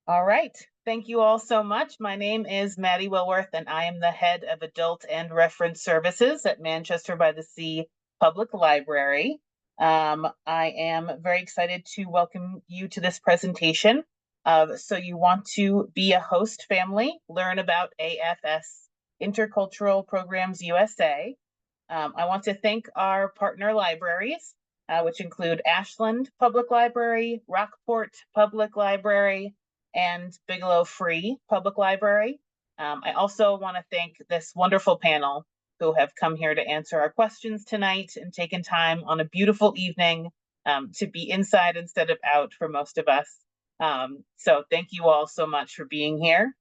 All right. Thank you all so much. My name is Maddie Wilworth, and I am the head of Adult and Reference Services at Manchester by the Sea Public Library. I am very excited to welcome you to this presentation. So you want to be a host family, learn about AFS Intercultural Programs USA. I want to thank our partner libraries, which include Ashland Public Library, Rockport Public Library, and Bigelow Free Public Library. I also want to thank this wonderful panel who have come here to answer our questions tonight and taken time on a beautiful evening to be inside instead of out for most of us. So thank you all so much for being here.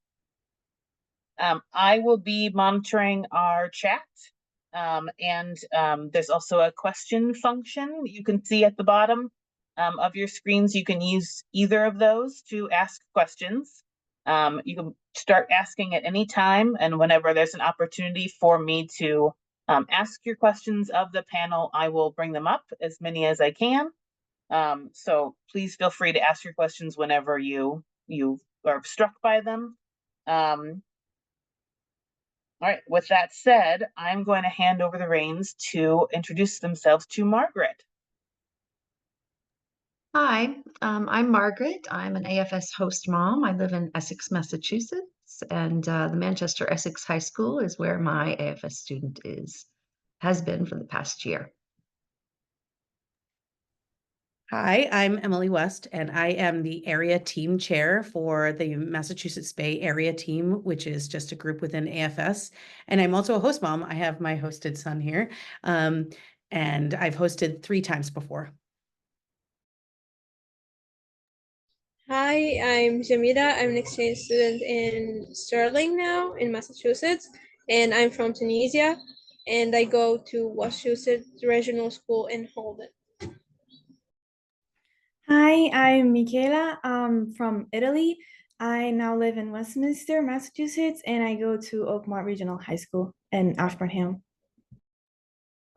I will be monitoring our chat. And there's also a question function you can see at the bottom of your screens. You can use either of those to ask questions. You can start asking at any time, and whenever there's an opportunity for me to ask your questions of the panel, I will bring them up, as many as I can. So please feel free to ask your questions whenever you are struck by them. All right, with that said, I'm going to hand over the reins to introduce themselves to Margaret. Hi, I'm Margaret. I'm an AFS host mom. I live in Essex, Massachusetts, and the Manchester Essex High School is where my AFS student has been for the past year. Hi, I'm Emily West, and I am the area team chair for the Massachusetts Bay Area Team, which is just a group within AFS. And I'm also a host mom. I have my hosted son here, and I've hosted 3 times before. Hi, I'm Jamida. I'm an exchange student in Sterling now in Massachusetts, and I'm from Tunisia, and I go to Wachusett Regional School in Holden. Hi, I'm Michaela. I'm from Italy. I now live in Westminster, Massachusetts, and I go to Oakmont Regional High School in Ashburnham.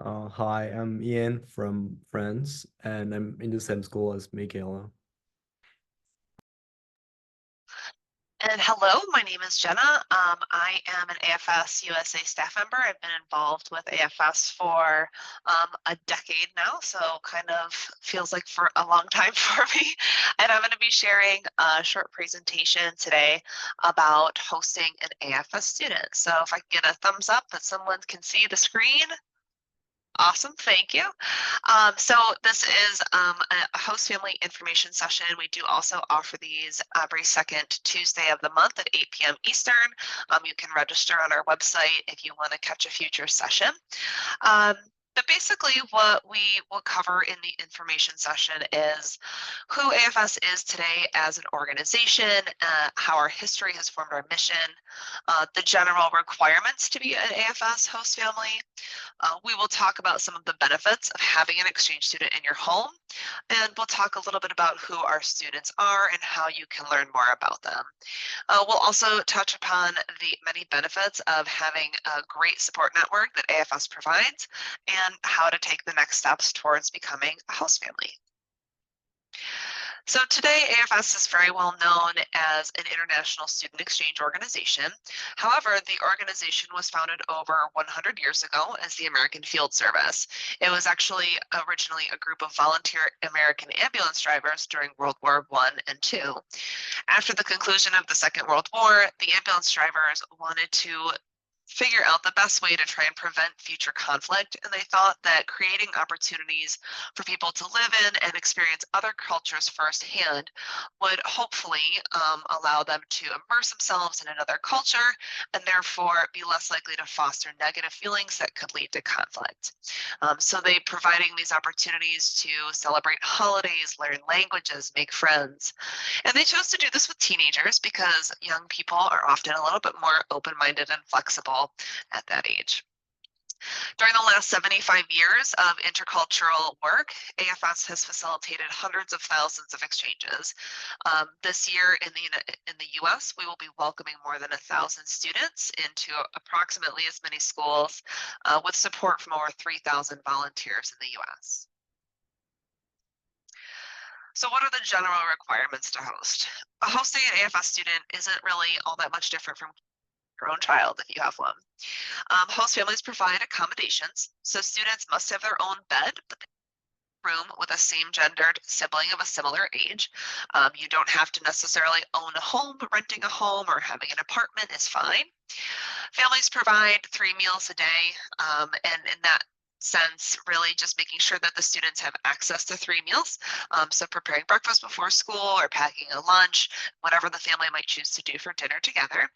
Hi, I'm Ian from France, and I'm in the same school as Michaela. And hello, my name is Jenna. I am an AFS USA staff member. I've been involved with AFS for a decade now, so kind of feels like for a long time for me. And I'm going to be sharing a short presentation today about hosting an AFS student. So if I can get a thumbs up that someone can see the screen. Awesome, thank you. So this is a host family information session. We do also offer these every second Tuesday of the month at 8 p.m. Eastern. You can register on our website if you want to catch a future session. But basically what we will cover in the information session is who AFS is today as an organization, how our history has formed our mission, the general requirements to be an AFS host family. We will talk about some of the benefits of having an exchange student in your home, and we'll talk a little bit about who our students are and how you can learn more about them. We'll also touch upon the many benefits of having a great support network that AFS provides and how to take the next steps towards becoming a host family. So today, AFS is very well known as an international student exchange organization. However, the organization was founded over 100 years ago as the American Field Service. It was actually originally a group of volunteer American ambulance drivers during World War I and II. After the conclusion of the Second World War, the ambulance drivers wanted to figure out the best way to try and prevent future conflict, and they thought that creating opportunities for people to live in and experience other cultures firsthand would hopefully allow them to immerse themselves in another culture and therefore be less likely to foster negative feelings that could lead to conflict. So they providing these opportunities to celebrate holidays, learn languages, make friends. And they chose to do this with teenagers because young people are often a little bit more open-minded and flexible at that age. During the last 75 years of intercultural work, AFS has facilitated hundreds of thousands of exchanges. This year in the US, we will be welcoming more than 1,000 students into approximately as many schools with support from over 3,000 volunteers in the US. So what are the general requirements to host? Hosting an AFS student isn't really all that much different from your own child if you have one. Host families provide accommodations, so students must have their own bed, but room with a same gendered sibling of a similar age. You don't have to necessarily own a home, but renting a home or having an apartment is fine. Families provide 3 meals a day, and in that sense, really just making sure that the students have access to 3 meals. So preparing breakfast before school or packing a lunch, whatever the family might choose to do for dinner together.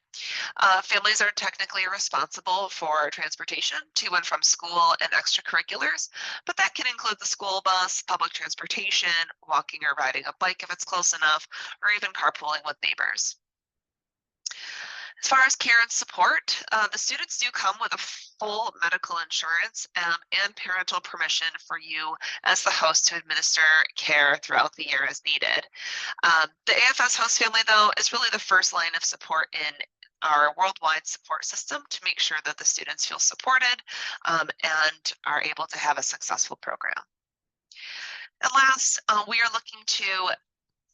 Families are technically responsible for transportation to and from school and extracurriculars, but that can include the school bus, public transportation, walking or riding a bike if it's close enough, or even carpooling with neighbors. As far as care and support, the students do come with a full medical insurance and parental permission for you as the host to administer care throughout the year as needed. The AFS host family, though, is really the first line of support in our worldwide support system to make sure that the students feel supported and are able to have a successful program. And last, we are looking to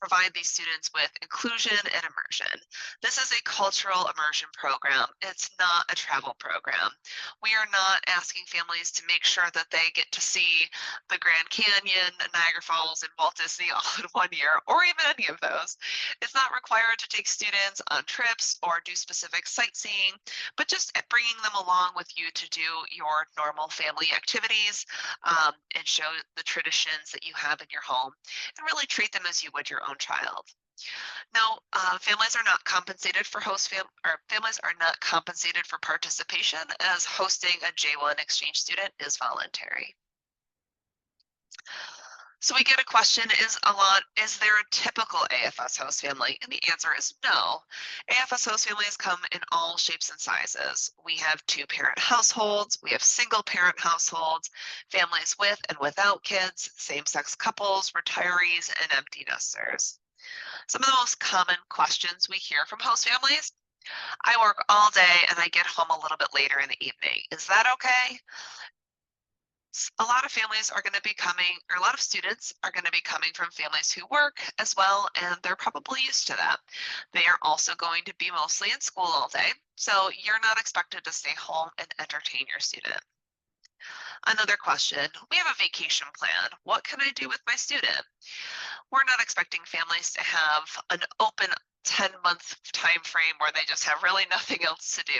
provide these students with inclusion and immersion. This is a cultural immersion program. It's not a travel program. We are not asking families to make sure that they get to see the Grand Canyon, Niagara Falls, and Walt Disney all in 1 year, or even any of those. It's not required to take students on trips or do specific sightseeing, but just bringing them along with you to do your normal family activities and show the traditions that you have in your home and really treat them as you would your own child. Now, families are not compensated for families are not compensated for participation, as hosting a J1 exchange student is voluntary. So we get a question, is there a typical AFS host family? And the answer is no. AFS host families come in all shapes and sizes. We have 2-parent households, we have single parent households, families with and without kids, same-sex couples, retirees, and empty nesters. Some of the most common questions we hear from host families: I work all day and I get home a little bit later in the evening. Is that okay? A lot of families are going to be coming, or a lot of students are going to be coming from families who work as well, and they're probably used to that. They are also going to be mostly in school all day, so you're not expected to stay home and entertain your student. Another question, we have a vacation plan. What can I do with my student? We're not expecting families to have an open 10-month time frame where they just have really nothing else to do.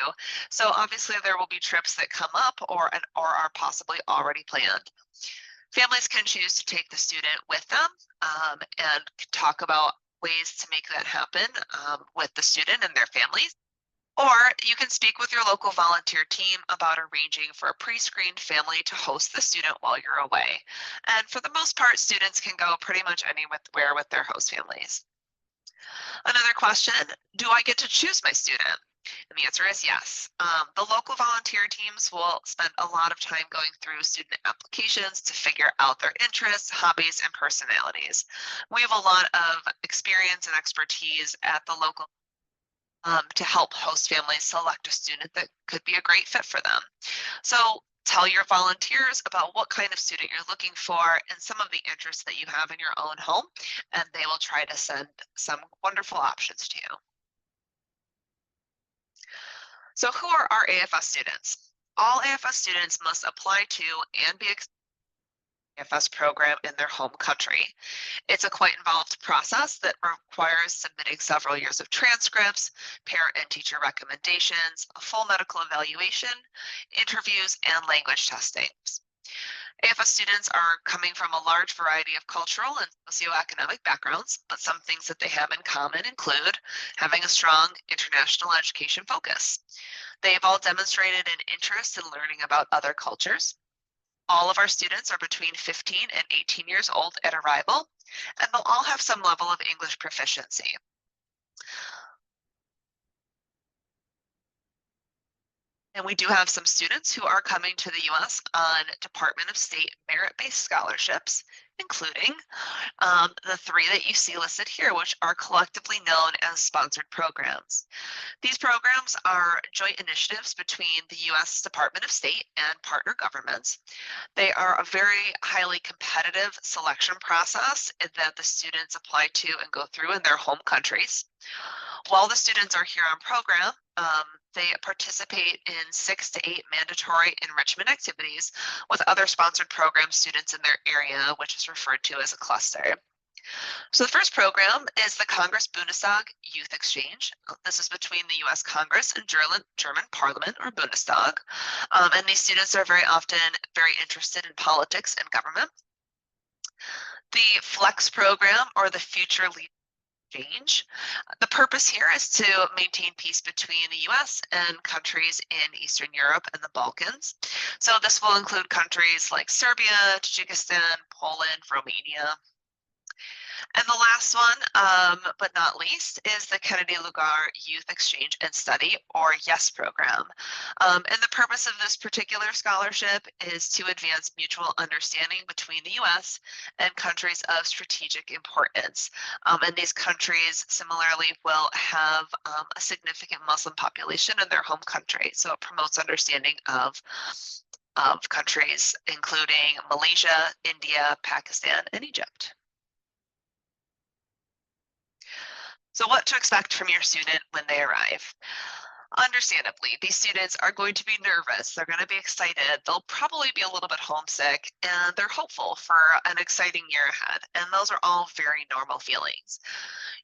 So obviously there will be trips that come up or are possibly already planned. Families can choose to take the student with them and talk about ways to make that happen with the student and their families. Or you can speak with your local volunteer team about arranging for a pre-screened family to host the student while you're away. And for the most part, students can go pretty much anywhere with their host families. Another question, do I get to choose my student? And the answer is yes. The local volunteer teams will spend a lot of time going through student applications to figure out their interests, hobbies, and personalities. We have a lot of experience and expertise at the local to help host families select a student that could be a great fit for them. So tell your volunteers about what kind of student you're looking for and some of the interests that you have in your own home, and they will try to send some wonderful options to you. So who are our AFS students? All AFS students must apply to and be AFS program in their home country. It's a quite involved process that requires submitting several years of transcripts, parent and teacher recommendations, a full medical evaluation, interviews, and language testings. AFS students are coming from a large variety of cultural and socioeconomic backgrounds, but some things that they have in common include having a strong international education focus. They have all demonstrated an interest in learning about other cultures. All of our students are between 15 and 18 years old at arrival, and they'll all have some level of English proficiency. And we do have some students who are coming to the US on Department of State merit-based scholarships, including the 3 that you see listed here, which are collectively known as sponsored programs. These programs are joint initiatives between the US Department of State and partner governments. They are a very highly competitive selection process that the students apply to and go through in their home countries. While the students are here on program, they participate in 6 to 8 mandatory enrichment activities with other sponsored program students in their area, which is referred to as a cluster. So the first program is the Congress Bundestag Youth Exchange. This is between the US Congress and German Parliament, or Bundestag. And these students are very often very interested in politics and government. The Flex program, or the Future Leadership Exchange. The purpose here is to maintain peace between the US and countries in Eastern Europe and the Balkans. So this will include countries like Serbia, Tajikistan, Poland, Romania. And the last one, but not least, is the Kennedy Lugar Youth Exchange and Study, or YES program. And the purpose of this particular scholarship is to advance mutual understanding between the US and countries of strategic importance. And these countries similarly will have a significant Muslim population in their home country. So it promotes understanding of countries including Malaysia, India, Pakistan, and Egypt. So what to expect from your student when they arrive? Understandably, these students are going to be nervous. They're going to be excited. They'll probably be a little bit homesick, and they're hopeful for an exciting year ahead. And those are all very normal feelings.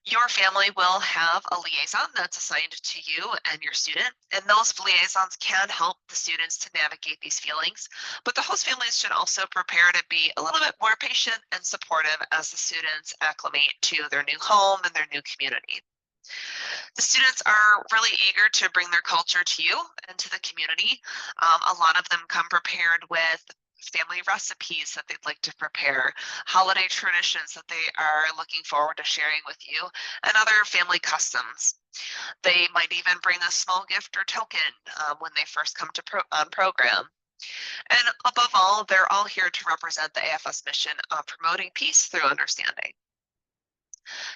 Your family will have a liaison that's assigned to you and your student, and those liaisons can help the students to navigate these feelings. But the host families should also prepare to be a little bit more patient and supportive as the students acclimate to their new home and their new community. The students are really eager to bring their culture to you and to the community. A lot of them come prepared with family recipes that they'd like to prepare, holiday traditions that they are looking forward to sharing with you, and other family customs. They might even bring a small gift or token when they first come to on program. And above all, they're all here to represent the AFS mission of promoting peace through understanding.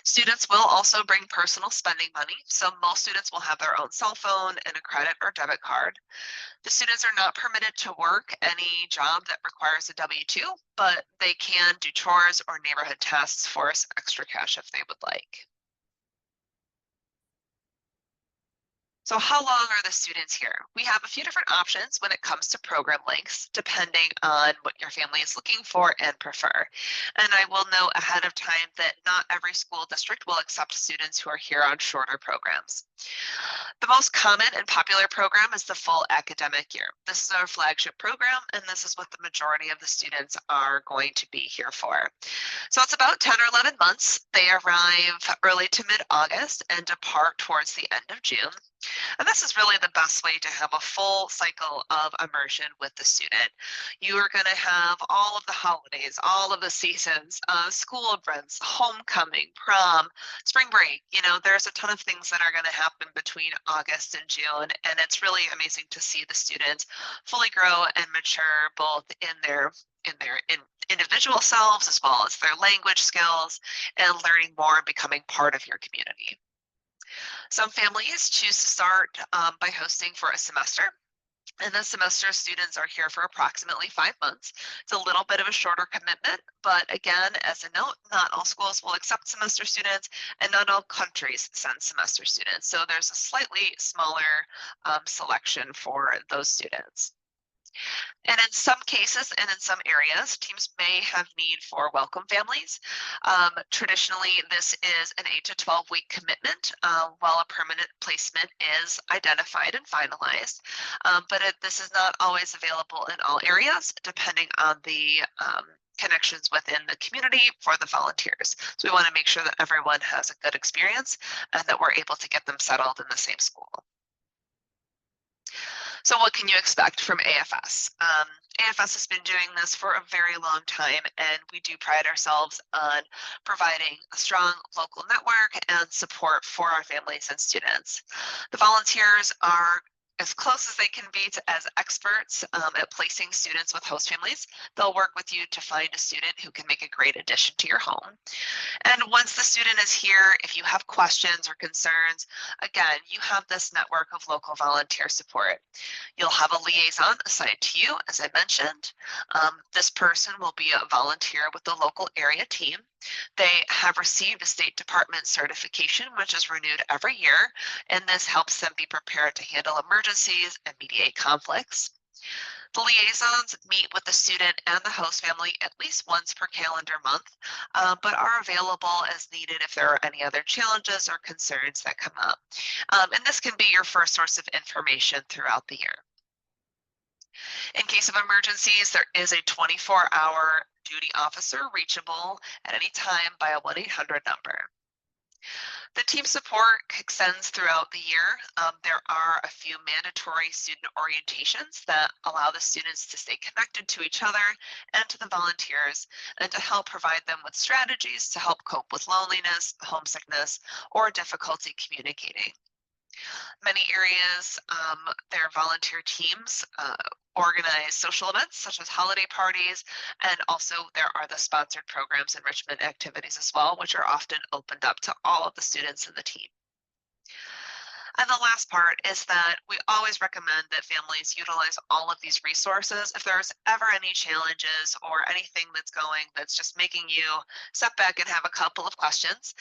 Students will also bring personal spending money, so most students will have their own cell phone and a credit or debit card. The students are not permitted to work any job that requires a W-2, but they can do chores or neighborhood tasks for extra cash if they would like. So how long are the students here? We have a few different options when it comes to program lengths, depending on what your family is looking for and prefer. And I will note ahead of time that not every school district will accept students who are here on shorter programs. The most common and popular program is the full academic year. This is our flagship program, and this is what the majority of the students are going to be here for. So it's about 10 or 11 months. They arrive early to mid-August and depart towards the end of June. And this is really the best way to have a full cycle of immersion with the student. You are going to have all of the holidays, all of the seasons, school events, homecoming, prom, spring break. You know, there's a ton of things that are going to happen between August and June. And it's really amazing to see the students fully grow and mature both in their individual selves as well as their language skills and learning more and becoming part of your community. Some families choose to start by hosting for a semester. And the semester students are here for approximately 5 months. It's a little bit of a shorter commitment, but again, as a note, not all schools will accept semester students and not all countries send semester students. So there's a slightly smaller selection for those students. And in some cases and in some areas, teams may have need for welcome families. Traditionally, this is an 8 to 12-week commitment while a permanent placement is identified and finalized. But this is not always available in all areas, depending on the connections within the community for the volunteers. So we want to make sure that everyone has a good experience and that we're able to get them settled in the same school. So what can you expect from AFS? AFS has been doing this for a very long time, and we do pride ourselves on providing a strong local network and support for our families and students. The volunteers are as close as they can be as experts at placing students with host families. They'll work with you to find a student who can make a great addition to your home. And once the student is here, if you have questions or concerns, again, you have this network of local volunteer support. You'll have a liaison assigned to you, as I mentioned. This person will be a volunteer with the local area team. They have received a State Department certification, which is renewed every year, and this helps them be prepared to handle emergencies and mediate conflicts. The liaisons meet with the student and the host family at least once per calendar month, but are available as needed if there are any other challenges or concerns that come up. And this can be your first source of information throughout the year. In case of emergencies, there is a 24-hour duty officer reachable at any time by a 1-800 number. The team support extends throughout the year. There are a few mandatory student orientations that allow the students to stay connected to each other and to the volunteers, and to help provide them with strategies to help cope with loneliness, homesickness, or difficulty communicating. Many areas, their volunteer teams organize social events such as holiday parties, and also there are the sponsored programs enrichment activities as well, which are often opened up to all of the students in the team. And the last part is that we always recommend that families utilize all of these resources. If there's ever any challenges or anything that's just making you step back and have a couple of questions,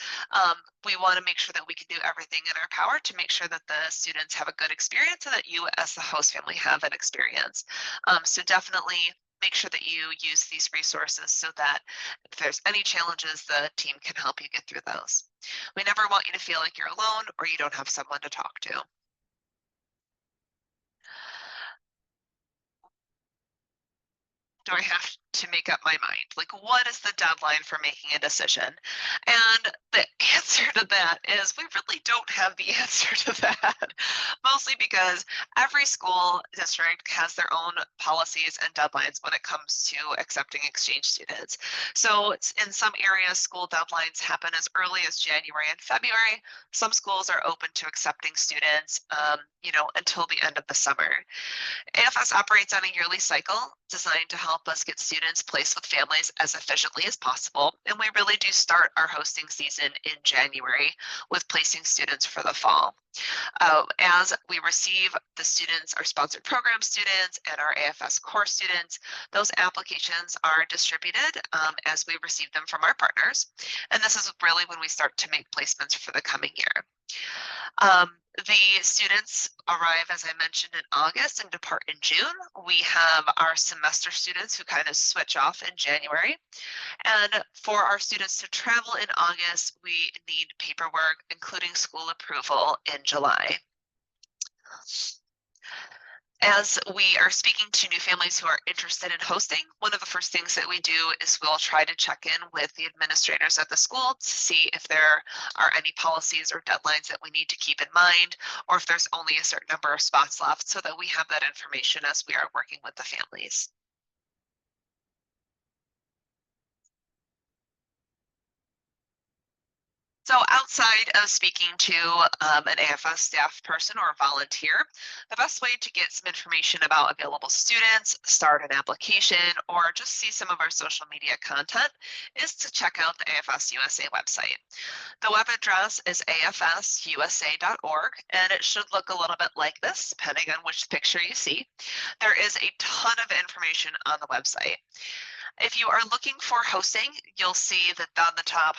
we want to make sure that we can do everything in our power to make sure that the students have a good experience and that you as the host family have an experience. So definitely make sure that you use these resources so that if there's any challenges, the team can help you get through those. We never want you to feel like you're alone or you don't have someone to talk to. Do I have to make up my mind? Like, what is the deadline for making a decision? And the answer to that is we really don't have the answer to that, mostly because every school district has their own policies and deadlines when it comes to accepting exchange students. So in some areas, school deadlines happen as early as January and February. Some schools are open to accepting students, until the end of the summer. AFS operates on a yearly cycle designed to help us get students placed with families as efficiently as possible. And we really do start our hosting season in January with placing students for the fall. As we receive the students, our sponsored program students and our AFS core students, those applications are distributed as we receive them from our partners. And this is really when we start to make placements for the coming year. The students arrive, as I mentioned, in August and depart in June. We have our semester students who kind of switch off in January. And for our students to travel in August, we need paperwork, including school approval in July. As we are speaking to new families who are interested in hosting, one of the first things that we do is we'll try to check in with the administrators at the school to see if there are any policies or deadlines that we need to keep in mind, or if there's only a certain number of spots left, so that we have that information as we are working with the families. So outside of speaking to an AFS staff person or volunteer, the best way to get some information about available students, start an application, or just see some of our social media content is to check out the AFS USA website. The web address is afsusa.org, and it should look a little bit like this, depending on which picture you see. There is a ton of information on the website. If you are looking for hosting, you'll see that on the top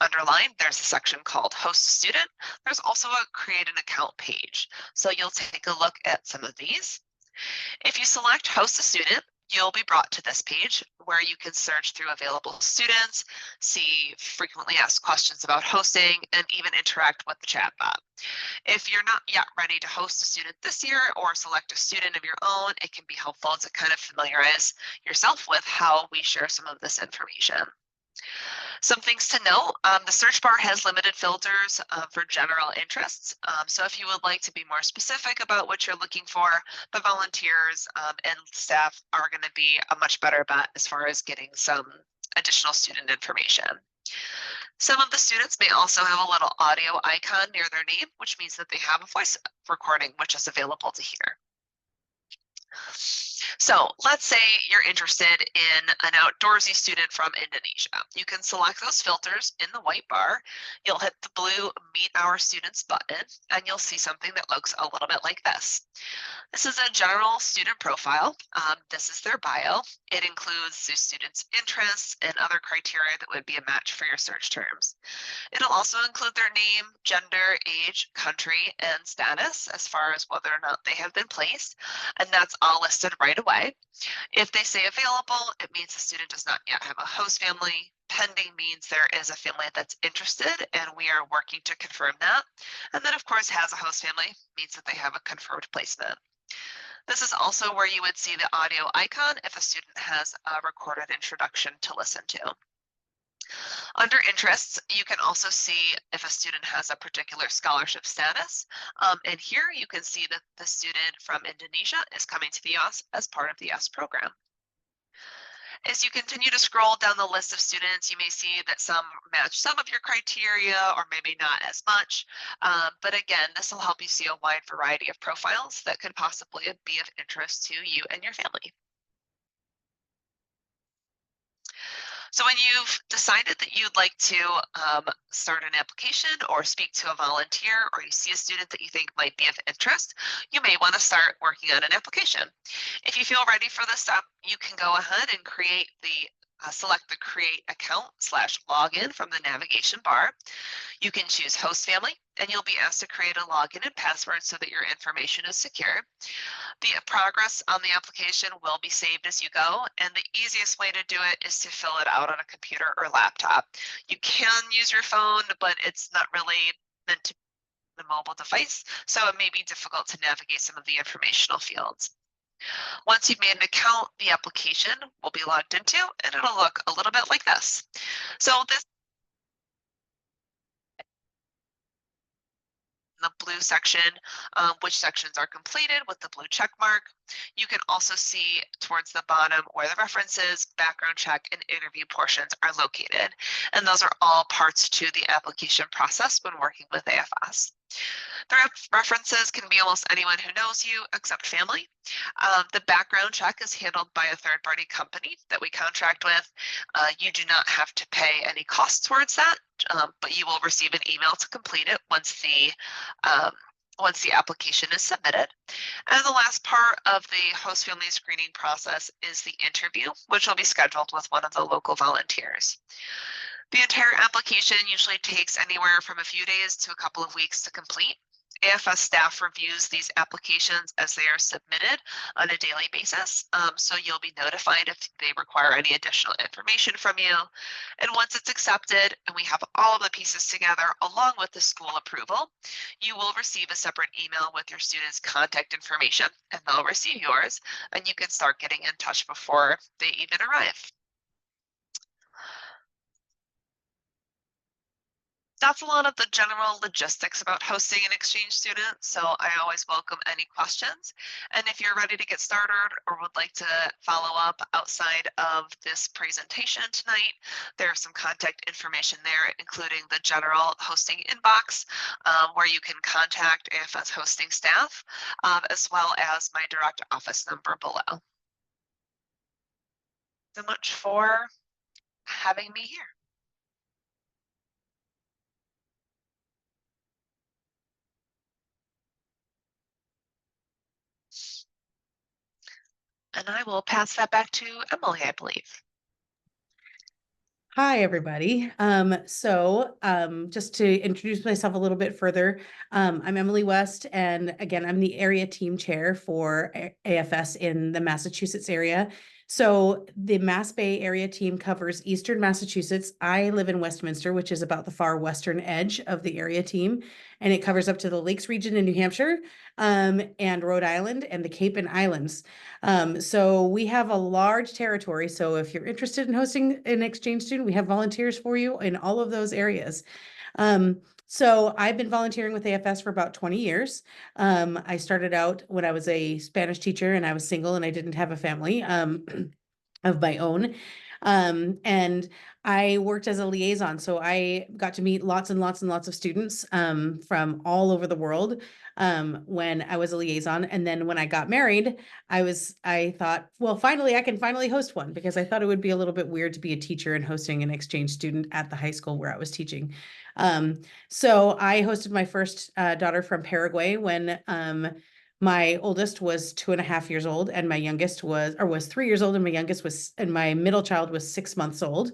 underlined, there's a section called Host Student. There's also a Create an Account page. So you'll take a look at some of these. If you select Host a Student, you'll be brought to this page where you can search through available students, see frequently asked questions about hosting, and even interact with the chatbot. If you're not yet ready to host a student this year or select a student of your own, it can be helpful to kind of familiarize yourself with how we share some of this information. Some things to note, the search bar has limited filters for general interests. So if you would like to be more specific about what you're looking for, the volunteers and staff are going to be a much better bet as far as getting some additional student information. Some of the students may also have a little audio icon near their name, which means that they have a voice recording, which is available to hear. So let's say you're interested in an outdoorsy student from Indonesia. You can select those filters in the white bar. You'll hit the blue Meet Our Students button, and you'll see something that looks a little bit like this. This is a general student profile. This is their bio. It includes the student's interests and other criteria that would be a match for your search terms. It'll also include their name, gender, age, country, and status as far as whether or not they have been placed, and that's all listed right away. If they say available, it means the student does not yet have a host family. Pending means there is a family that's interested, and we are working to confirm that. And then, of course, has a host family means that they have a confirmed placement. This is also where you would see the audio icon if a student has a recorded introduction to listen to. Under interests, you can also see if a student has a particular scholarship status. And here you can see that the student from Indonesia is coming to the US as part of the US program. As you continue to scroll down the list of students, you may see that some match some of your criteria or maybe not as much. But again, this will help you see a wide variety of profiles that could possibly be of interest to you and your family. So when you've decided that you'd like to start an application or speak to a volunteer, or you see a student that you think might be of interest, you may want to start working on an application. If you feel ready for this step, you can go ahead and create the select the Create Account / Login from the navigation bar. You can choose host family, and you'll be asked to create a login and password so that your information is secure. The progress on the application will be saved as you go, and the easiest way to do it is to fill it out on a computer or laptop. You can use your phone, but it's not really meant to be a mobile device, so it may be difficult to navigate some of the informational fields. Once you've made an account, the application will be logged into, and it'll look a little bit like this. So this the blue section, which sections are completed with the blue check mark. You can also see towards the bottom where the references, background check, and interview portions are located. And those are all parts to the application process when working with AFS. The references can be almost anyone who knows you except family. The background check is handled by a third-party company that we contract with. You do not have to pay any cost towards that, but you will receive an email to complete it once the application is submitted. And the last part of the host family screening process is the interview, which will be scheduled with one of the local volunteers. The entire application usually takes anywhere from a few days to a couple of weeks to complete. AFS staff reviews these applications as they are submitted on a daily basis, so you'll be notified if they require any additional information from you. And once it's accepted and we have all of the pieces together along with the school approval, you will receive a separate email with your students' contact information, and they'll receive yours, and you can start getting in touch before they even arrive. That's a lot of the general logistics about hosting an exchange student, so I always welcome any questions. And if you're ready to get started or would like to follow up outside of this presentation tonight, there's some contact information there, including the general hosting inbox, where you can contact AFS hosting staff, as well as my direct office number below. So much for having me here. And I will pass that back to Emily, I believe. Hi, everybody. Just to introduce myself a little bit further, I'm Emily West, and again, I'm the area team chair for AFS in the Massachusetts area. So the Mass Bay area team covers Eastern Massachusetts. I live in Westminster, which is about the far western edge of the area team, and it covers up to the Lakes region in New Hampshire, and Rhode Island and the Cape and Islands. So we have a large territory. So if you're interested in hosting an exchange student, we have volunteers for you in all of those areas. So I've been volunteering with AFS for about 20 years. I started out when I was a Spanish teacher and I was single and I didn't have a family of my own. And I worked as a liaison, so I got to meet lots and lots and lots of students from all over the world when I was a liaison. And then when I got married, I thought, well, finally, I can finally host one, because I thought it would be a little bit weird to be a teacher and hosting an exchange student at the high school where I was teaching. So I hosted my first daughter from Paraguay when my oldest was 2.5 years old, and my youngest was 3 years old, and my middle child was 6 months old.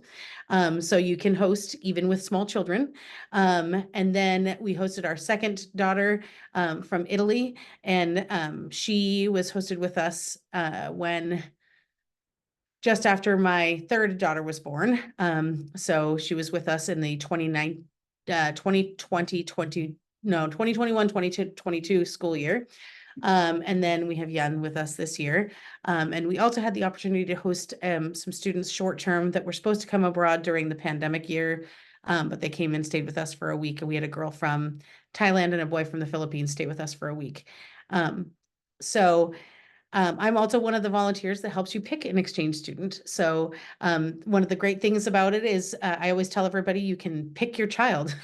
So you can host even with small children. And then we hosted our second daughter from Italy, and she was hosted with us when just after my third daughter was born. So she was with us in the 2021-22 school year. And then we have Jan with us this year. And we also had the opportunity to host some students short-term that were supposed to come abroad during the pandemic year, but they came and stayed with us for a week. And we had a girl from Thailand and a boy from the Philippines stay with us for a week. I'm also one of the volunteers that helps you pick an exchange student. So one of the great things about it is I always tell everybody you can pick your child.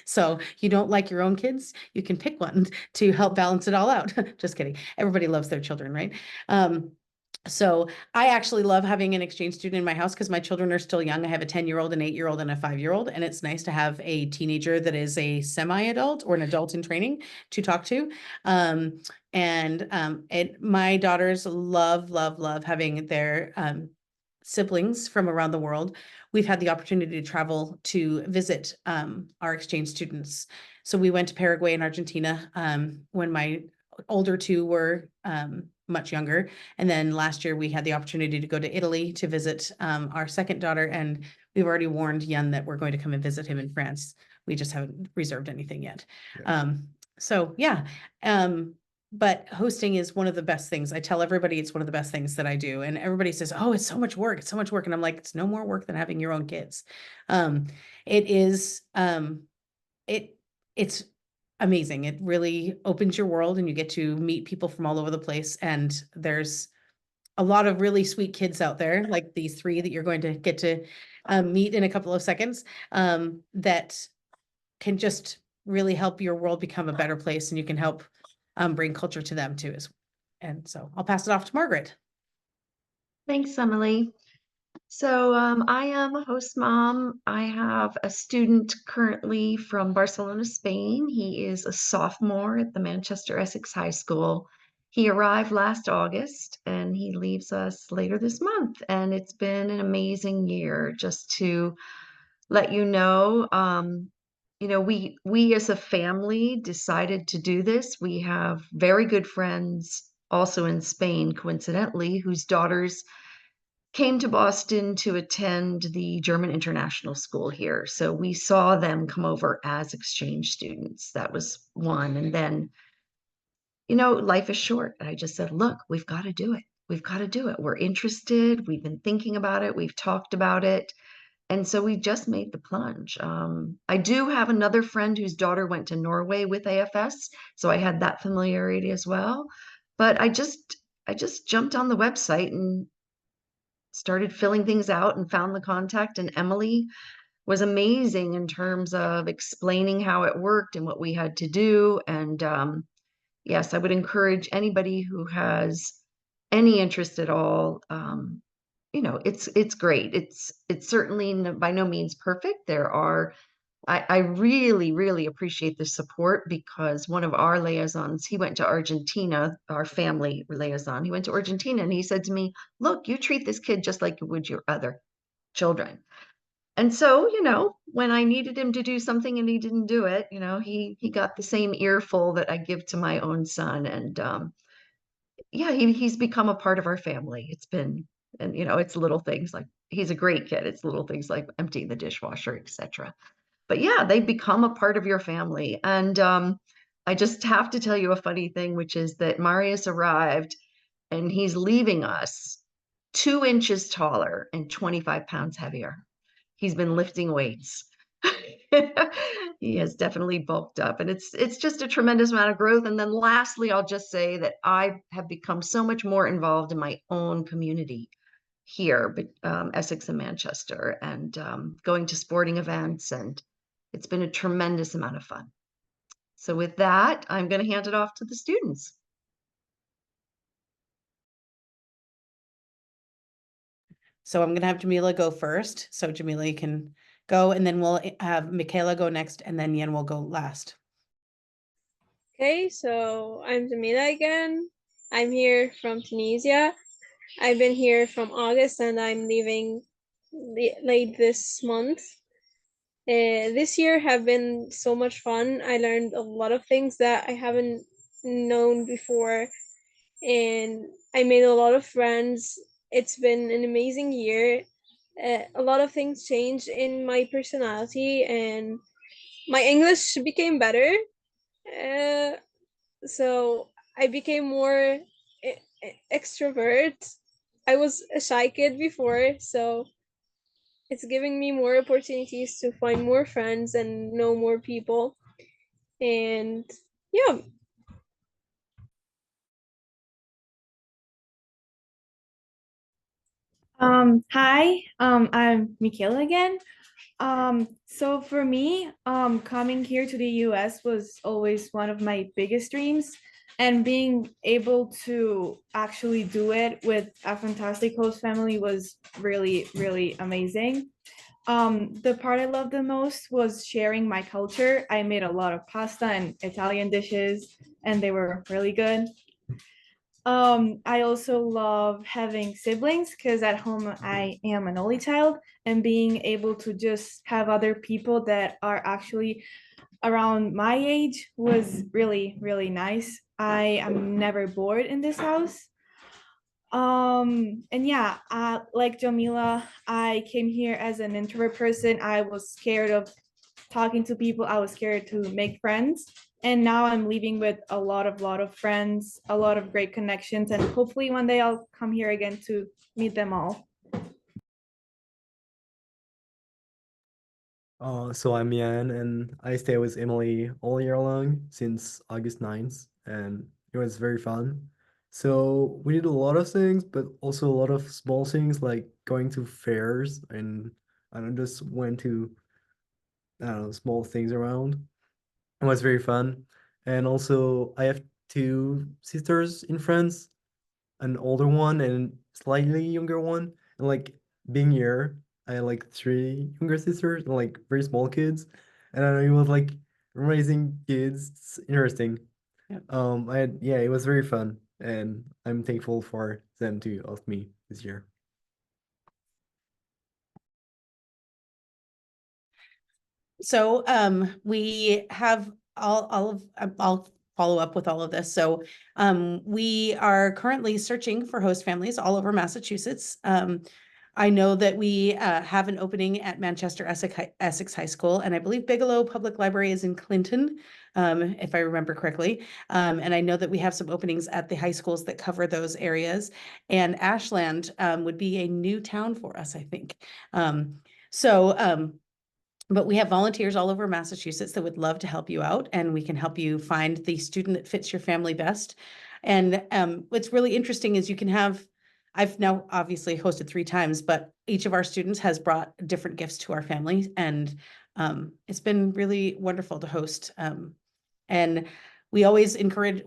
So you don't like your own kids, you can pick one to help balance it all out. Just kidding. Everybody loves their children, right? So I actually love having an exchange student in my house because my children are still young. I have a 10-year-old, an 8-year-old, and a 5-year-old. And it's nice to have a teenager that is a semi-adult or an adult in training to talk to. My daughters love having their siblings from around the world. We've had the opportunity to travel to visit our exchange students. So we went to Paraguay and Argentina when my older two were much younger. And then last year we had the opportunity to go to Italy to visit our second daughter. And we've already warned Jan that we're going to come and visit him in France. We just haven't reserved anything yet. But hosting is one of the best things. I tell everybody it's one of the best things that I do. And everybody says, oh, it's so much work. It's so much work. And I'm like, it's no more work than having your own kids. It's amazing. It really opens your world and you get to meet people from all over the place. And there's a lot of really sweet kids out there, like these 3 that you're going to get to meet in a couple of seconds, that can just really help your world become a better place, and you can help bring culture to them too. And so I'll pass it off to Margaret. Thanks, Emily. So I am a host mom. I have a student currently from Barcelona, Spain. He is a sophomore at the Manchester Essex High School. He arrived last August and he leaves us later this month. And it's been an amazing year. Just to let you know, we as a family decided to do this. We have very good friends also in Spain, coincidentally, whose daughters came to Boston to attend the German International School here. So we saw them come over as exchange students. That was one. And then, life is short. I just said, look, we've got to do it. We've got to do it. We're interested. We've been thinking about it. We've talked about it. And so we just made the plunge. I do have another friend whose daughter went to Norway with AFS. So I had that familiarity as well. But I just jumped on the website and started filling things out and found the contact. And Emily was amazing in terms of explaining how it worked and what we had to do. And yes, I would encourage anybody who has any interest at all. It's great. It's certainly by no means perfect. I really, really appreciate the support, because one of our liaisons, he went to Argentina, our family liaison, he went to Argentina and he said to me, look, you treat this kid just like you would your other children. And so, when I needed him to do something and he didn't do it, he got the same earful that I give to my own son. And he's become a part of our family. It's little things like, he's a great kid. It's little things like emptying the dishwasher, etc. But yeah, they become a part of your family. And I just have to tell you a funny thing, which is that Marius arrived and he's leaving us 2 inches taller and 25 pounds heavier. He's been lifting weights. He has definitely bulked up, and it's just a tremendous amount of growth. And then lastly, I'll just say that I have become so much more involved in my own community here, but Essex and Manchester, and going to sporting events, and it's been a tremendous amount of fun. So with that, I'm going to hand it off to the students. So I'm going to have Jamila go first. So Jamila, you can go, and then we'll have Michaela go next, and then Yen will go last. Okay, so I'm Jamila again. I'm here from Tunisia. I've been here from August and I'm leaving late this month. This year have been so much fun. I learned a lot of things that I haven't known before, and I made a lot of friends. It's been an amazing year. A lot of things changed in my personality, and my English became better. Uh, so I became more extrovert. I was a shy kid before, so it's giving me more opportunities to find more friends and know more people. And yeah. Hi, I'm Michaela again. So for me, coming here to the US was always one of my biggest dreams, and being able to actually do it with a fantastic host family was really, really amazing. The part I loved the most was sharing my culture. I made a lot of pasta and Italian dishes, and they were really good. I also love having siblings because at home I am an only child, and being able to just have other people that are actually around my age was really, really nice. I am never bored in this house. And yeah, like Jamila, I came here as an introvert person. I was scared of talking to people. I was scared to make friends. And now I'm leaving with a lot of friends, a lot of great connections, and hopefully one day I'll come here again to meet them all. So I'm Yan, and I stay with Emily all year long since August 9th, and it was very fun. So we did a lot of things, but also a lot of small things like going to fairs, and I don't just went to, I don't know, small things around. It was very fun. And also I have two sisters in France, an older one and slightly younger one. And like being here, I had like three younger sisters and like very small kids. And I know it was like raising kids. It's interesting. Yeah. Yeah, it was very fun, and I'm thankful for them to help me this year. So we have all of I'll follow up with all of this. So we are currently searching for host families all over Massachusetts. I know that we have an opening at Manchester Essex High School, and I believe Bigelow Public Library is in Clinton, if I remember correctly. And I know that we have some openings at the high schools that cover those areas. And Ashland would be a new town for us, I think. But we have volunteers all over Massachusetts that would love to help you out, and we can help you find the student that fits your family best. And what's really interesting is you can have, I've now obviously hosted 3 times, but each of our students has brought different gifts to our family, and it's been really wonderful to host. And we always encourage,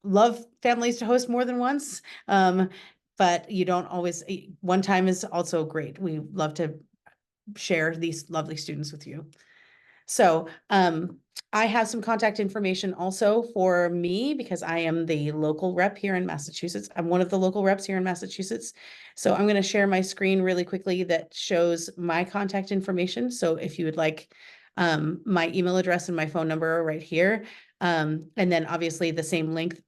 love families to host more than once, but you don't always, one time is also great. We love to share these lovely students with you. So I have some contact information also for me because I am the local rep here in Massachusetts. I'm one of the local reps here in Massachusetts. So I'm going to share my screen really quickly that shows my contact information. So if you would like my email address and my phone number are right here. And then obviously the same link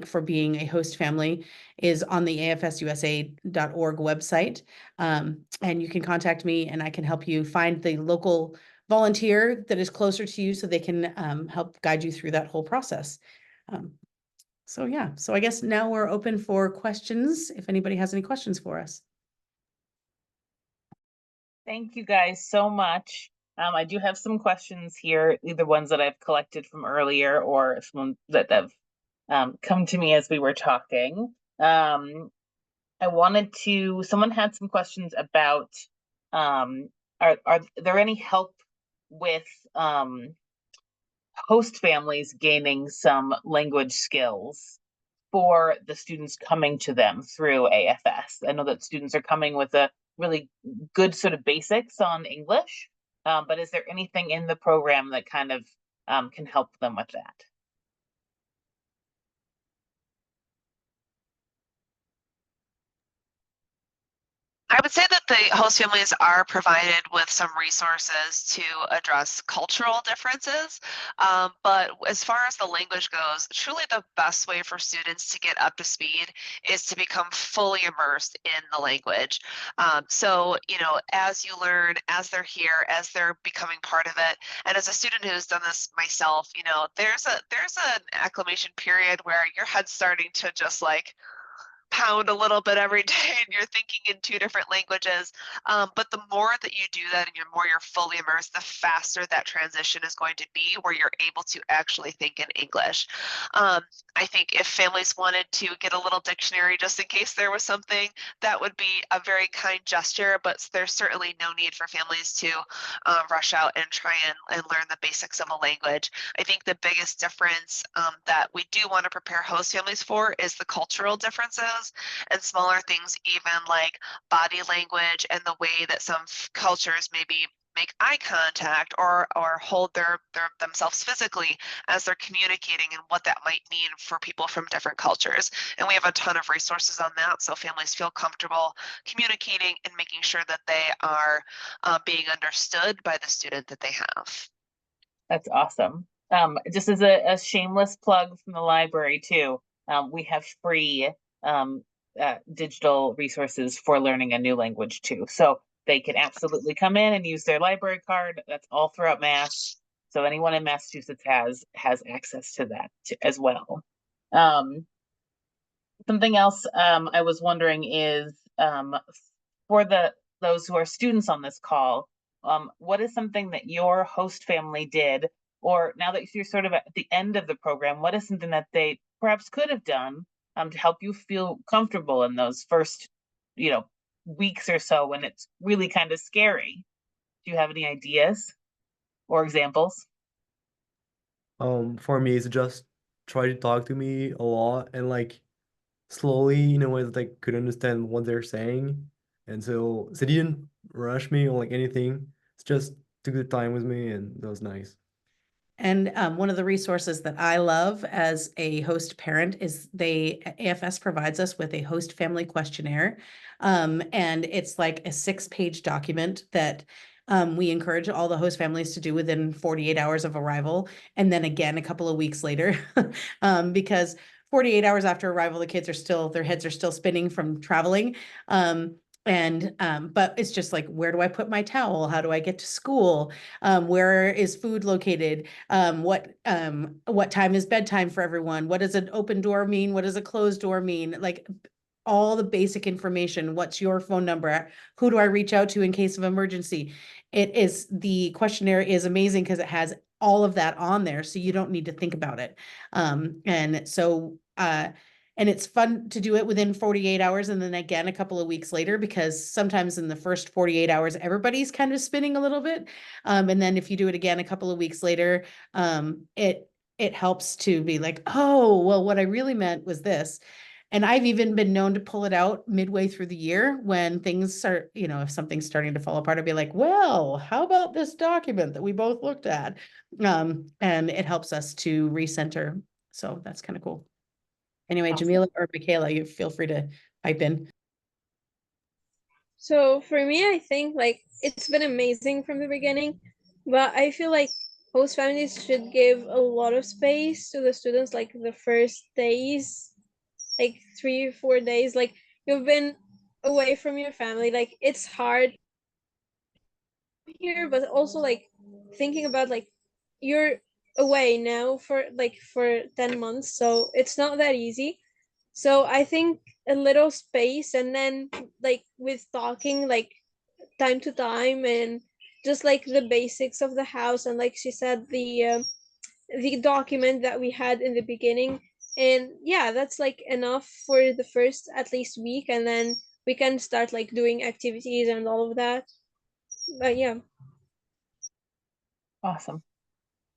for being a host family is on the afsusa.org website. And you can contact me and I can help you find the local volunteer that is closer to you so they can help guide you through that whole process. So yeah, so I guess now we're open for questions if anybody has any questions for us. Thank you guys so much. I do have some questions here, either ones that I've collected from earlier or some that have come to me as we were talking. someone had some questions about, are there any help with host families gaining some language skills for the students coming to them through AFS? I know that students are coming with a really good sort of basics on English, but is there anything in the program that kind of can help them with that? I would say that the host families are provided with some resources to address cultural differences. But as far as the language goes, truly the best way for students to get up to speed is to become fully immersed in the language. So, you know, as you learn, as they're here, as they're becoming part of it, and as a student who's done this myself, you know, there's an acclimation period where your head's starting to just like pound a little bit every day and you're thinking in two different languages. But the more that you do that and the more you're fully immersed, the faster that transition is going to be where you're able to actually think in English. I think if families wanted to get a little dictionary just in case there was something, that would be a very kind gesture, but there's certainly no need for families to rush out and try and learn the basics of a language. I think the biggest difference that we do want to prepare host families for is the cultural differences and smaller things, even like body language and the way that some cultures maybe make eye contact or hold their themselves physically as they're communicating, and what that might mean for people from different cultures. And we have a ton of resources on that, so families feel comfortable communicating and making sure that they are being understood by the student that they have. That's awesome. Just as a shameless plug from the library too, we have free digital resources for learning a new language too. So they can absolutely come in and use their library card. That's all throughout Mass. So anyone in Massachusetts has access to that as well. Something else I was wondering is for those who are students on this call, what is something that your host family did, or now that you're sort of at the end of the program, what is something that they perhaps could have done to help you feel comfortable in those first, weeks or so when it's really kind of scary? Do you have any ideas or examples? For me, it's just try to talk to me a lot and like slowly in a way that I could understand what they're saying. And so they didn't rush me or like anything. It's just took the time with me, and that was nice. And one of the resources that I love as a host parent is AFS provides us with a host family questionnaire. And it's like a 6-page document that we encourage all the host families to do within 48 hours of arrival. And then again, a couple of weeks later, because 48 hours after arrival, their heads are still spinning from traveling. But it's just like, where do I put my towel? How do I get to school? Where is food located? What time is bedtime for everyone? What does an open door mean? What does a closed door mean? Like all the basic information. What's your phone number? Who do I reach out to in case of emergency? The questionnaire is amazing because it has all of that on there, so you don't need to think about it. And it's fun to do it within 48 hours and then again a couple of weeks later, because sometimes in the first 48 hours, everybody's kind of spinning a little bit. And then if you do it again a couple of weeks later, it helps to be like, oh, well, what I really meant was this. And I've even been known to pull it out midway through the year when things start, if something's starting to fall apart, I'd be like, well, how about this document that we both looked at? And it helps us to recenter. So that's kind of cool. Anyway, Awesome. Jamila or Michaela, you feel free to pipe in. So for me, I think like it's been amazing from the beginning, but I feel like host families should give a lot of space to the students, like the first days, like 3 or 4 days. Like you've been away from your family, like it's hard here, but also like thinking about like you're away now for 10 months, so it's not that easy. So I think a little space, and then like with talking like time to time, and just like the basics of the house, and like she said, the document that we had in the beginning And yeah, that's like enough for the first at least week, and then we can start like doing activities and all of that. But yeah. Awesome.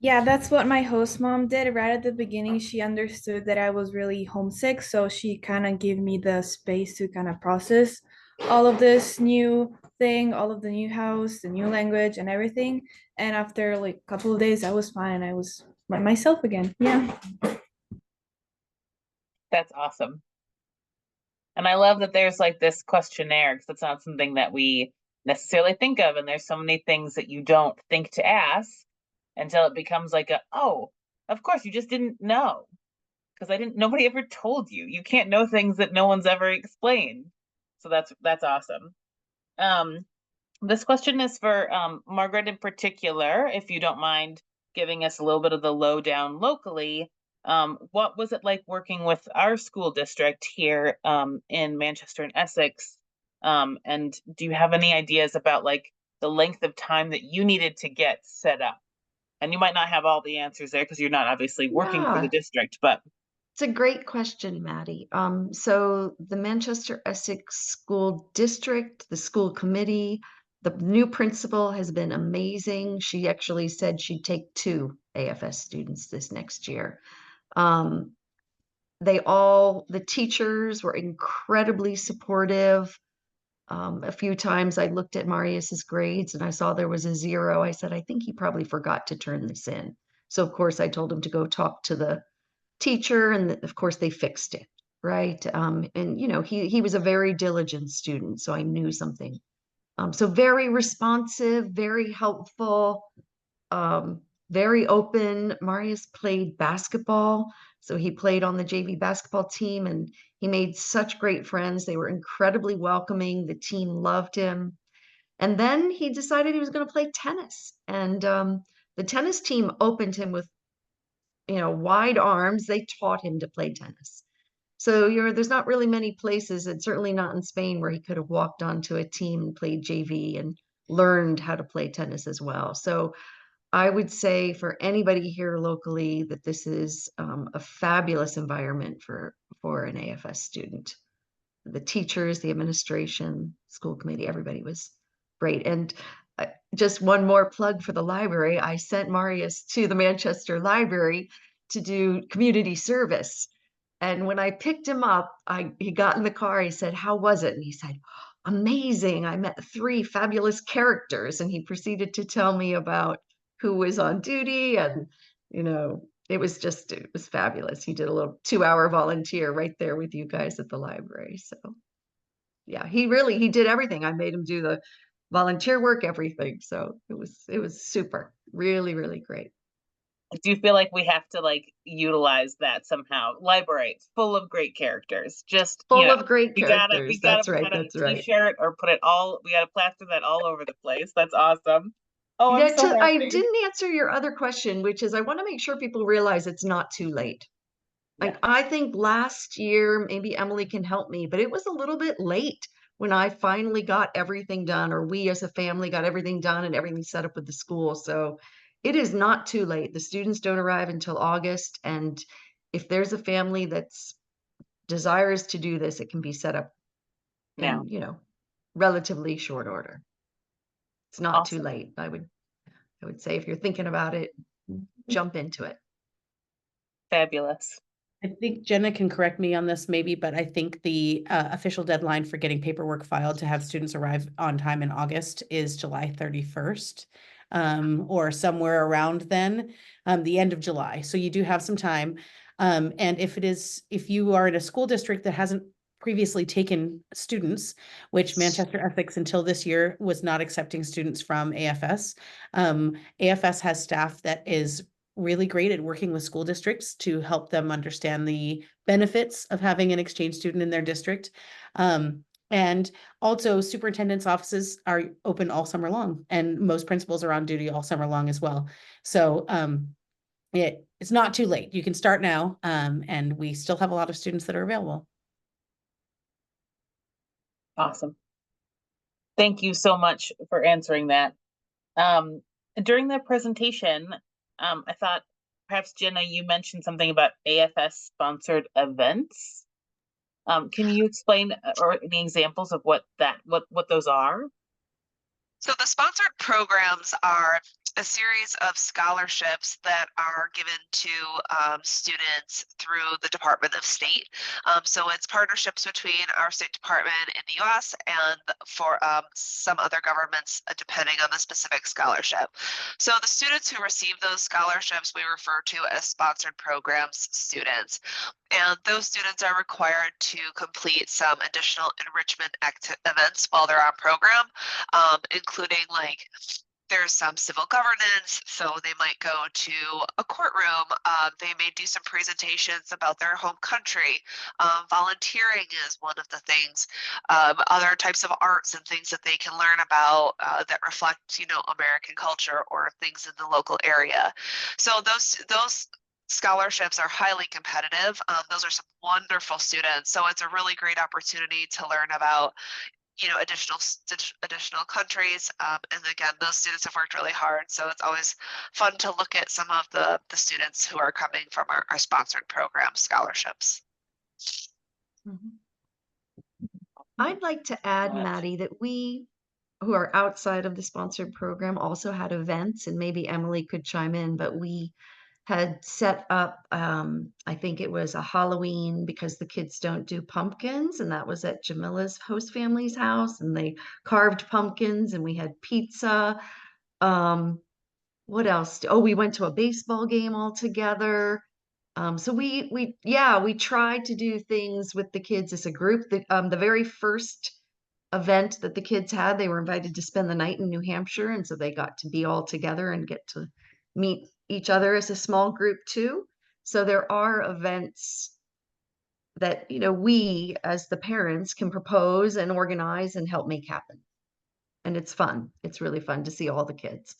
Yeah, that's what my host mom did right at the beginning. She understood that I was really homesick, so she kind of gave me the space to kind of process all of this new thing, all of the new house, the new language, and everything. And after like a couple of days, I was fine and I was myself again. Yeah. That's awesome. And I love that there's like this questionnaire, because it's not something that we necessarily think of. And there's so many things that you don't think to ask until it becomes like oh, of course you just didn't know. Because nobody ever told you. You can't know things that no one's ever explained. So that's awesome. This question is for Margaret in particular, if you don't mind giving us a little bit of the lowdown locally. What was it like working with our school district here in Manchester and Essex? And do you have any ideas about like the length of time that you needed to get set up? And you might not have all the answers there because you're not obviously working for the Yeah. district, but It's a great question, Maddie. So the Manchester Essex School District, the school committee, the new principal has been amazing. She actually said she'd take 2 AFS students this next year. The teachers were incredibly supportive. A few times I looked at Marius's grades and I saw there was a 0. I said, I think he probably forgot to turn this in. So of course I told him to go talk to the teacher, and of course they fixed it, right? And he was a very diligent student, so I knew something. So very responsive, very helpful, very open. Marius played basketball, so he played on the JV basketball team, and he made such great friends. They were incredibly welcoming. The team loved him. And then he decided he was going to play tennis, and the tennis team opened him with wide arms. They taught him to play tennis. So there's not really many places, and certainly not in Spain, where he could have walked onto a team and played JV and learned how to play tennis as well. So I would say for anybody here locally that this is a fabulous environment for an AFS student. The teachers, the administration, school committee, everybody was great. And just one more plug for the library. I sent Marius to the Manchester Library to do community service. And when I picked him up, he got in the car. He said, "How was it?" And he said, "Amazing. I met 3 fabulous characters." And he proceeded to tell me about who was on duty. And, it was fabulous. He did a little 2-hour volunteer right there with you guys at the library. So yeah, he did everything. I made him do the volunteer work, everything. So it was super, really, really great. do you feel like we have to like utilize that somehow? Library, it's full of great characters. Just Full of great we characters. gotta That's put right. that on That's a right. t-shirt or put it all. We gotta plaster that all over the place. That's awesome. Oh, I'm Yeah, so I happy. didn't answer your other question, which is I want to make sure people realize it's not too late. Like Yeah. I think last year, maybe Emily can help me, but it was a little bit late when I finally got everything done, or we as a family got everything done and everything set up with the school. So it is not too late. The students don't arrive until August. And if there's a family that's desires to do this, it can be set up Now, in, relatively short order. It's not too awesome. late. I would say if you're thinking about it, jump into it. Fabulous. I think Jenna can correct me on this maybe, but I think the official deadline for getting paperwork filed to have students arrive on time in August is July 31st, or somewhere around then, the end of July. So you do have some time. And if you are in a school district that hasn't previously taken students, which Manchester Essex until this year was not accepting students from AFS, AFS has staff that is really great at working with school districts to help them understand the benefits of having an exchange student in their district. And also superintendent's offices are open all summer long, and most principals are on duty all summer long as well. So it's not too late. You can start now, and we still have a lot of students that are available. Awesome. Thank you so much for answering that. During the presentation, I thought perhaps Jenna, you mentioned something about AFS sponsored events. Can you explain or any examples of what those are? So the sponsored programs are a series of scholarships that are given to students through the Department of State. So it's partnerships between our State Department in the US and for some other governments, depending on the specific scholarship. So the students who receive those scholarships, we refer to as sponsored programs students. And those students are required to complete some additional enrichment events while they're on program, including like there's some civil governance, so they might go to a courtroom. They may do some presentations about their home country. Volunteering is one of the things. Other types of arts and things that they can learn about that reflect, you know, American culture or things in the local area. So those scholarships are highly competitive. Those are some wonderful students. So it's a really great opportunity to learn about, you know, additional countries. And again, those students have worked really hard. So it's always fun to look at some of the students who are coming from our sponsored program scholarships. I'd like to add, Maddie, that we who are outside of the sponsored program also had events, and maybe Emily could chime in, but we had set up, I think it was a Halloween because the kids don't do pumpkins, and that was at Jamila's host family's house, and they carved pumpkins, and we had pizza. What else? Oh, we went to a baseball game all together. So we tried to do things with the kids as a group. The very first event that the kids had, they were invited to spend the night in New Hampshire, and so they got to be all together and get to meet each other as a small group too. So there are events that, you know, we as the parents can propose and organize and help make happen. And it's fun. It's really fun to see all the kids.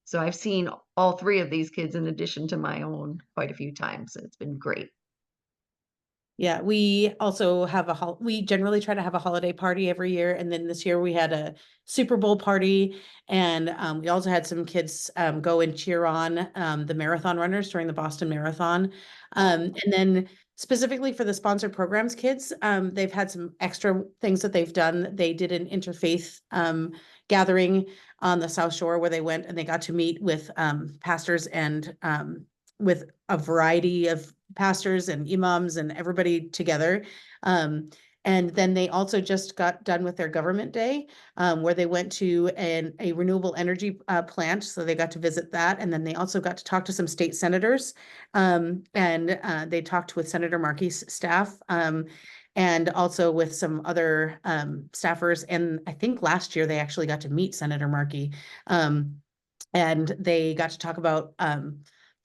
So I've seen all three of these kids in addition to my own quite a few times. It's been great. Yeah, we also have we generally try to have a holiday party every year. And then this year we had a Super Bowl party. And we also had some kids go and cheer on the marathon runners during the Boston Marathon. And then specifically for the sponsored programs kids, they've had some extra things that they've done. They did an interfaith gathering on the South Shore where they went and they got to meet with pastors and with a variety of pastors and imams and everybody together. And then they also just got done with their government day, where they went to a renewable energy plant. So they got to visit that. And then they also got to talk to some state senators. And they talked with Senator Markey's staff. And also with some other staffers. And I think last year they actually got to meet Senator Markey. And they got to talk about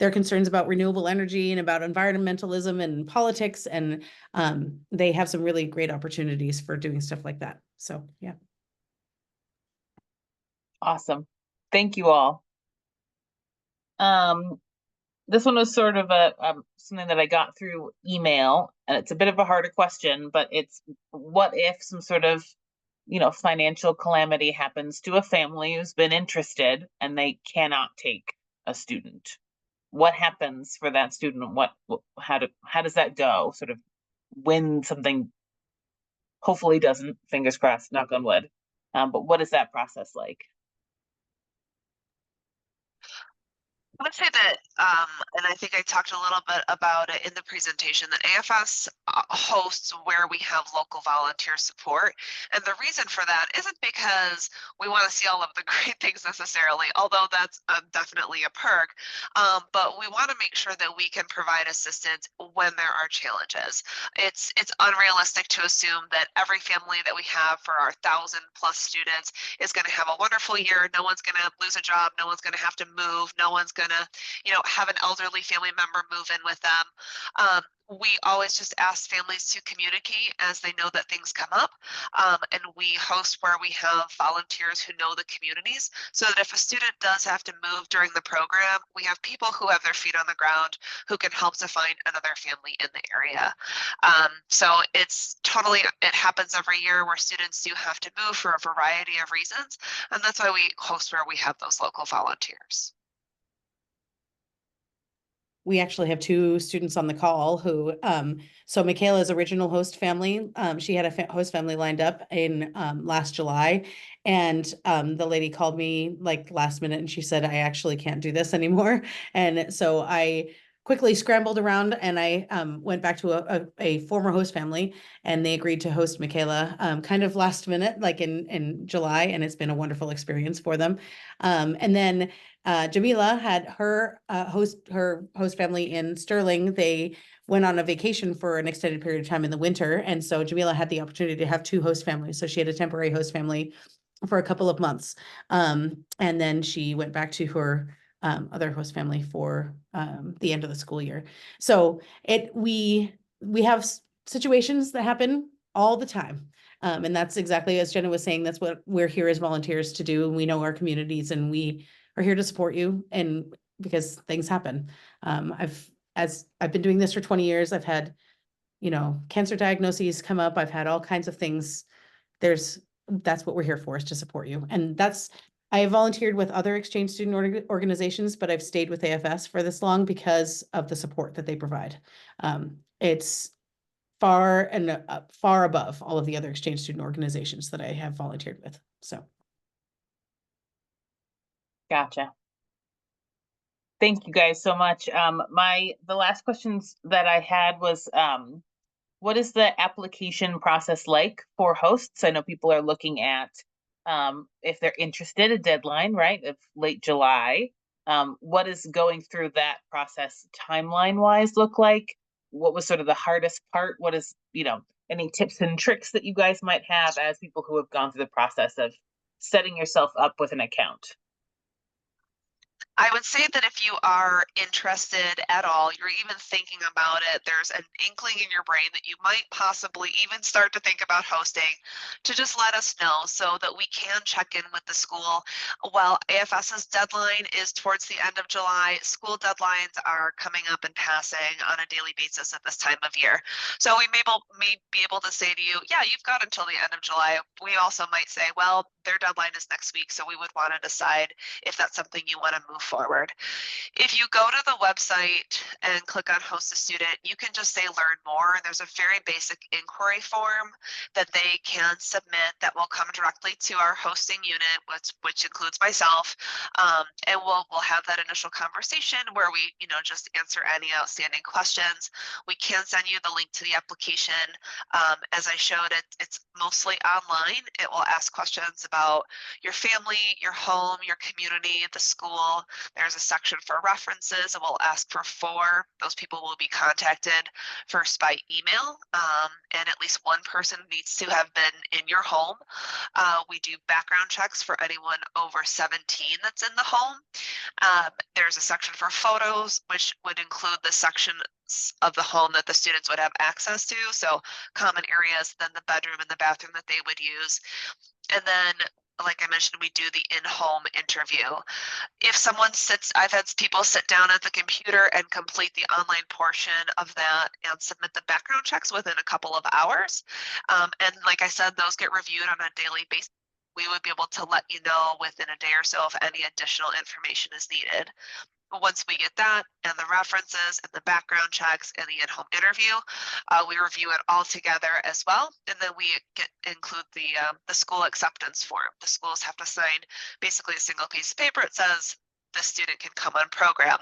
their concerns about renewable energy and about environmentalism and politics. And they have some really great opportunities for doing stuff like that. So, yeah. Awesome. Thank you all. This one was sort of something that I got through email, and it's a bit of a harder question, but it's what if some sort of, you know, financial calamity happens to a family who's been interested and they cannot take a student? What happens for that student? How does that go? Sort of when something hopefully doesn't, fingers crossed, knock on wood. But what is that process like? I would say that, and I think I talked a little bit about it in the presentation, that AFS hosts where we have local volunteer support. And the reason for that isn't because we want to see all of the great things necessarily, although that's definitely a perk, but we want to make sure that we can provide assistance when there are challenges. It's unrealistic to assume that every family that we have for our 1,000+ students is going to have a wonderful year. No one's going to lose a job. No one's going to have to move. No one's going to, you know, have an elderly family member move in with them. We always just ask families to communicate as they know that things come up. And we host where we have volunteers who know the communities, so that if a student does have to move during the program, we have people who have their feet on the ground who can help to find another family in the area. So it happens every year where students do have to move for a variety of reasons. And that's why we host where we have those local volunteers. we actually have two students on the call who, so Michaela's original host family, she had a host family lined up in last July. And the lady called me like last minute and she said, I actually can't do this anymore. And so I quickly scrambled around and I went back to a former host family and they agreed to host Michaela kind of last minute, like in July. And it's been a wonderful experience for them. And then Jamila had her host family in Sterling. They went on a vacation for an extended period of time in the winter. And so Jamila had the opportunity to have two host families. So she had a temporary host family for a couple of months. And then she went back to her other host family for the end of the school year. So we have situations that happen all the time. And that's exactly as Jenna was saying, that's what we're here as volunteers to do. And we know our communities and we are here to support you. And because things happen. I've been doing this for 20 years, I've had, cancer diagnoses come up. I've had all kinds of things. That's what we're here for, is to support you. And I have volunteered with other exchange student organizations, but I've stayed with AFS for this long because of the support that they provide. It's far above all of the other exchange student organizations that I have volunteered with. So. Gotcha. Thank you guys so much. The last questions that I had was, what is the application process like for hosts? I know people are looking at, if they're interested, a deadline, right, of late July. What is going through that process timeline wise look like? What was sort of the hardest part? What is, any tips and tricks that you guys might have as people who have gone through the process of setting yourself up with an account? I would say that if you are interested at all, you're even thinking about it, there's an inkling in your brain that you might possibly even start to think about hosting, to just let us know so that we can check in with the school. While AFS's deadline is towards the end of July, school deadlines are coming up and passing on a daily basis at this time of year. So we may be able to say to you, yeah, you've got until the end of July. We also might say, well, their deadline is next week, so we would want to decide if that's something you want to move forward. If you go to the website and click on host a student, you can just say learn more. And there's a very basic inquiry form that they can submit that will come directly to our hosting unit, which includes myself. And we'll have that initial conversation where we, just answer any outstanding questions. We can send you the link to the application. As I showed, it's mostly online. It will ask questions about your family, your home, your community, the school. There's a section for references. It will ask for 4. Those people will be contacted first by email, and at least one person needs to have been in your home. We do background checks for anyone over 17 that's in the home. There's a section for photos, which would include the section of the home that the students would have access to. So common areas, then the bedroom and the bathroom that they would use. And then, like I mentioned, we do the in-home interview. If someone I've had people sit down at the computer and complete the online portion of that and submit the background checks within a couple of hours. And like I said, those get reviewed on a daily basis. We would be able to let you know within a day or so if any additional information is needed. Once we get that and the references and the background checks and the in-home interview, we review it all together as well. And then we include the school acceptance form. The schools have to sign basically a single piece of paper. It says the student can come on program.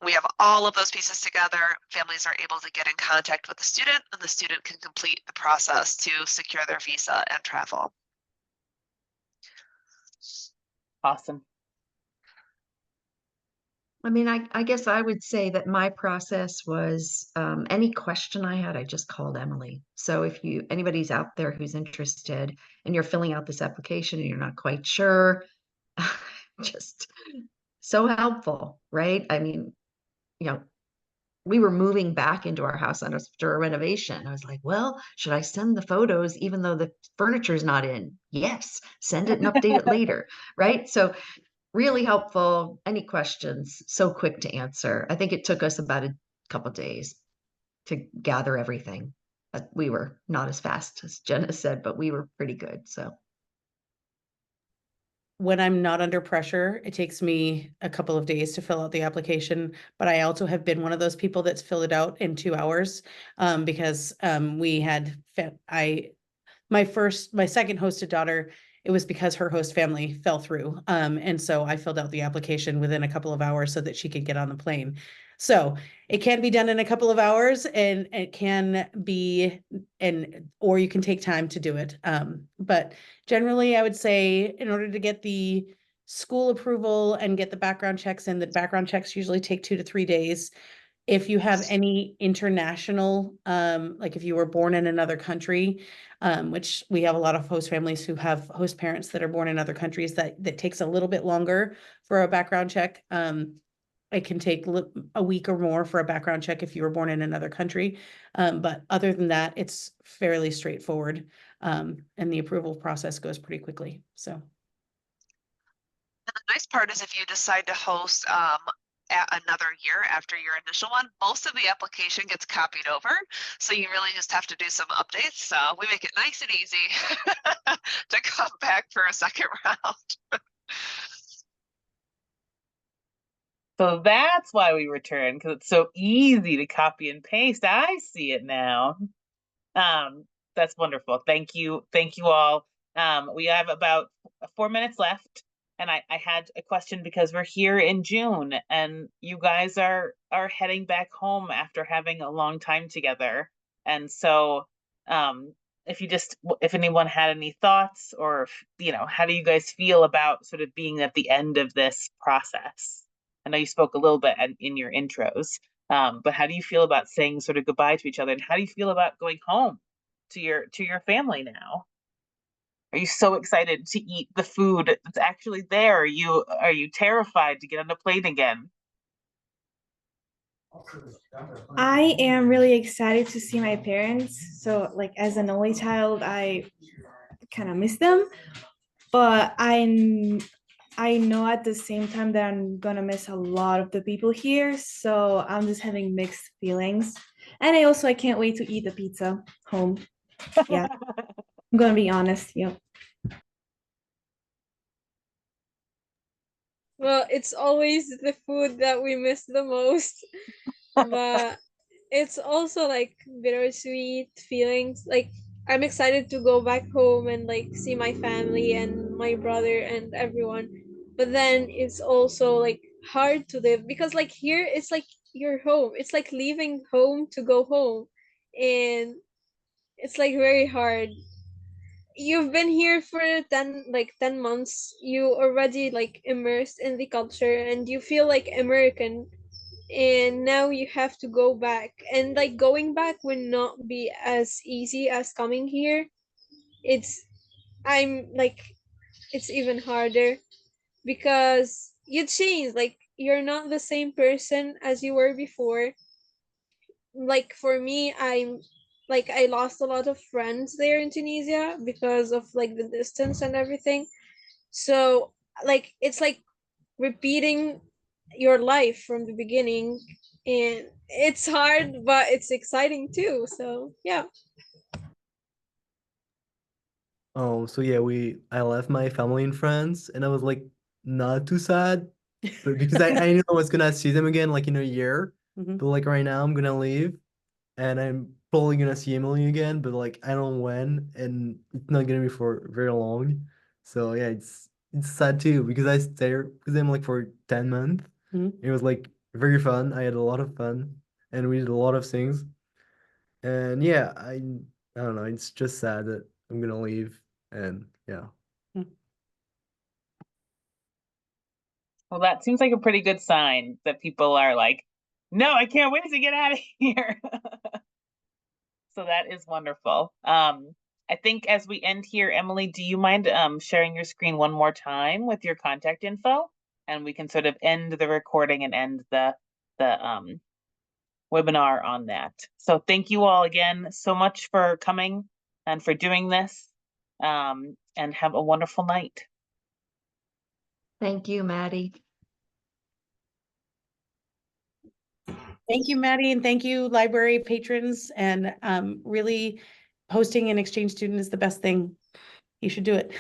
We have all of those pieces together. Families are able to get in contact with the student and the student can complete the process to secure their visa and travel. Awesome. I mean, I guess I would say that my process was any question I had, I just called Emily. So if anybody's out there who's interested and you're filling out this application and you're not quite sure, just so helpful, right? I mean, we were moving back into our house after a renovation. I was like, well, should I send the photos even though the furniture's not in? Yes, send it and update it later, right? So really helpful. Any questions? So quick to answer. I think it took us about a couple days to gather everything. But we were not as fast as Jenna said, but we were pretty good. So when I'm not under pressure, it takes me a couple of days to fill out the application, but I also have been one of those people that's filled it out in 2 hours, because we had my second hosted daughter, it was because her host family fell through. And so I filled out the application within a couple of hours so that she could get on the plane. So it can be done in a couple of hours, and it can be, or you can take time to do it. But generally I would say in order to get the school approval and get the background checks in, the background checks usually take 2 to 3 days. If you have any international, like if you were born in another country, which we have a lot of host families who have host parents that are born in other countries, that takes a little bit longer for a background check. It can take a week or more for a background check if you were born in another country. But other than that, it's fairly straightforward. And the approval process goes pretty quickly. So. And the nice part is if you decide to host another year after your initial one, most of the application gets copied over. So you really just have to do some updates. So we make it nice and easy to come back for a second round. So that's why we return, because it's so easy to copy and paste. I see it now. That's wonderful. Thank you all. We have about 4 minutes left, and I had a question because we're here in June and you guys are heading back home after having a long time together. And so if anyone had any thoughts, or how do you guys feel about sort of being at the end of this process? I know you spoke a little bit in your intros, but how do you feel about saying sort of goodbye to each other, and how do you feel about going home to your family now? Are you so excited to eat the food that's actually there? Are you terrified to get on the plane again? I am really excited to see my parents. So, like, as an only child, I kind of miss them, but I know at the same time that I'm gonna miss a lot of the people here. So I'm just having mixed feelings. And I can't wait to eat the pizza home. Yeah, I'm gonna be honest. Yep. Well, it's always the food that we miss the most, but it's also like bittersweet feelings. Like, I'm excited to go back home and like see my family and my brother and everyone. But then it's also like hard to live because like here it's like your home. It's like leaving home to go home. And it's like very hard. You've been here for 10 months. You already like immersed in the culture and you feel like American, and now you have to go back, and like going back will not be as easy as coming here. it's I'm like, it's even harder because you change, like you're not the same person as you were before. Like for me, I lost a lot of friends there in Tunisia because of like the distance and everything. So like it's like repeating your life from the beginning, and it's hard but it's exciting too. So yeah. So yeah, I left my family and friends, and I was like not too sad, but because I knew I was gonna see them again like in a year. Mhm. But like right now I'm gonna leave, and I'm probably gonna see Emily again, but like I don't know when, and it's not gonna be for very long. So yeah, it's sad too because I stayed with them like for 10 months. Mhm. It was like very fun. I had a lot of fun, and we did a lot of things. And yeah, I don't know. It's just sad that I'm gonna leave, and yeah. Well, that seems like a pretty good sign that people are like, no, I can't wait to get out of here. So that is wonderful. I think as we end here, Emily, do you mind sharing your screen one more time with your contact info? And we can sort of end the recording and end the webinar on that. So thank you all again so much for coming and for doing this, and have a wonderful night. Thank you, Maddie. Thank you, Maddie, and thank you, library patrons. And really, hosting an exchange student is the best thing. You should do it.